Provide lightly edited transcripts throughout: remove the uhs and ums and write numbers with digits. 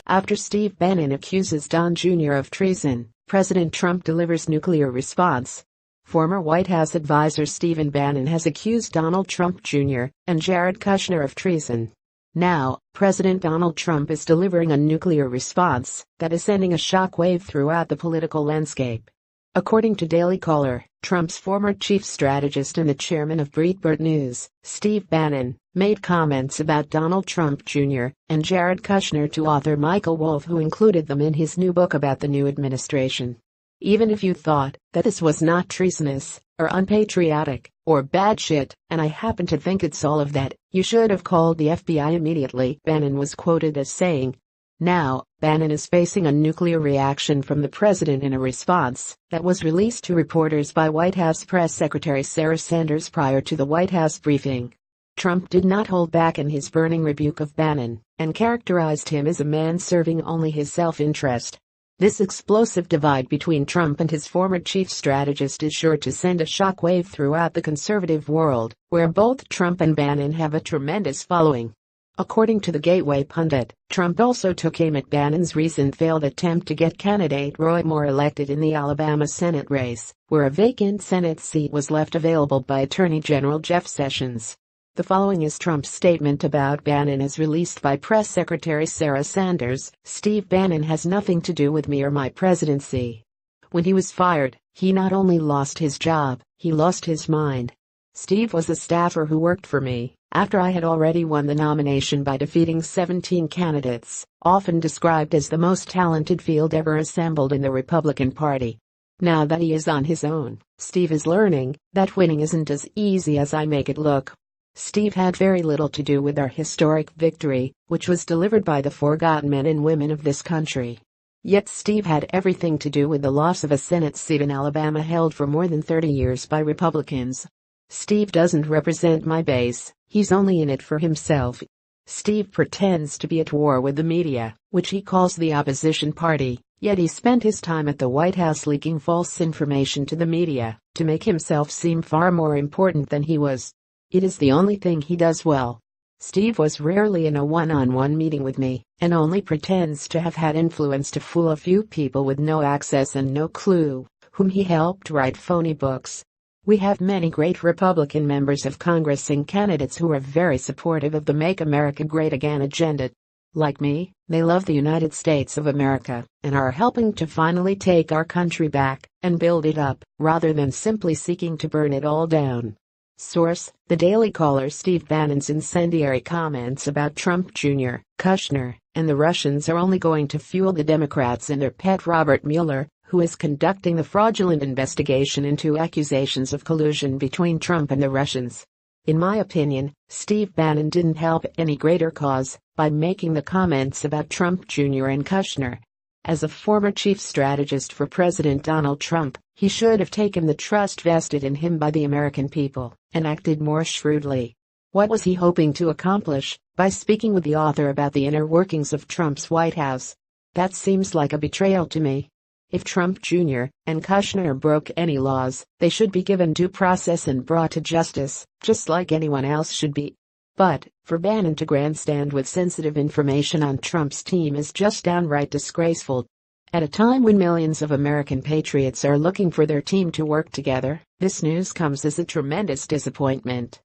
After Steve Bannon accuses Don Jr. of treason, President Trump delivers nuclear response. Former White House advisor Stephen Bannon has accused Donald Trump Jr. and Jared Kushner of treason. Now, President Donald Trump is delivering a nuclear response that is sending a shockwave throughout the political landscape. According to Daily Caller, Trump's former chief strategist and the chairman of Breitbart News, Steve Bannon, made comments about Donald Trump Jr. and Jared Kushner to author Michael Wolff, who included them in his new book about the new administration. Even if you thought that this was not treasonous, or unpatriotic, or bad shit, and I happen to think it's all of that, you should have called the FBI immediately, Bannon was quoted as saying. Now, Bannon is facing a nuclear reaction from the president in a response that was released to reporters by White House Press Secretary Sarah Sanders prior to the White House briefing. Trump did not hold back in his burning rebuke of Bannon, and characterized him as a man serving only his self-interest. This explosive divide between Trump and his former chief strategist is sure to send a shockwave throughout the conservative world, where both Trump and Bannon have a tremendous following. According to the Gateway pundit, Trump also took aim at Bannon's recent failed attempt to get candidate Roy Moore elected in the Alabama Senate race, where a vacant Senate seat was left available by Attorney General Jeff Sessions. The following is Trump's statement about Bannon as released by Press Secretary Sarah Sanders. Steve Bannon has nothing to do with me or my presidency. When he was fired, he not only lost his job, he lost his mind. Steve was a staffer who worked for me after I had already won the nomination by defeating 17 candidates, often described as the most talented field ever assembled in the Republican Party. Now that he is on his own, Steve is learning that winning isn't as easy as I make it look. Steve had very little to do with our historic victory, which was delivered by the forgotten men and women of this country. Yet Steve had everything to do with the loss of a Senate seat in Alabama held for more than 30 years by Republicans. Steve doesn't represent my base, he's only in it for himself. Steve pretends to be at war with the media, which he calls the opposition party, yet he spent his time at the White House leaking false information to the media to make himself seem far more important than he was. It is the only thing he does well. Steve was rarely in a one-on-one meeting with me, and only pretends to have had influence to fool a few people with no access and no clue, whom he helped write phony books. We have many great Republican members of Congress and candidates who are very supportive of the Make America Great Again agenda. Like me, they love the United States of America and are helping to finally take our country back and build it up, rather than simply seeking to burn it all down. Source: The Daily Caller. Steve Bannon's incendiary comments about Trump Jr., Kushner, and the Russians are only going to fuel the Democrats and their pet Robert Mueller, who is conducting the fraudulent investigation into accusations of collusion between Trump and the Russians. In my opinion, Steve Bannon didn't help any greater cause by making the comments about Trump Jr. and Kushner. As a former chief strategist for President Donald Trump, he should have taken the trust vested in him by the American people and acted more shrewdly. What was he hoping to accomplish by speaking with the author about the inner workings of Trump's White House? That seems like a betrayal to me. If Trump Jr. and Kushner broke any laws, they should be given due process and brought to justice, just like anyone else should be. But for Bannon to grandstand with sensitive information on Trump's team is just downright disgraceful. At a time when millions of American patriots are looking for their team to work together, this news comes as a tremendous disappointment.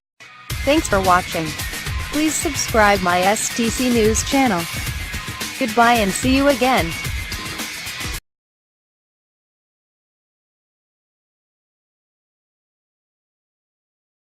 Thanks for watching. Please subscribe my STC News channel. Goodbye and see you again.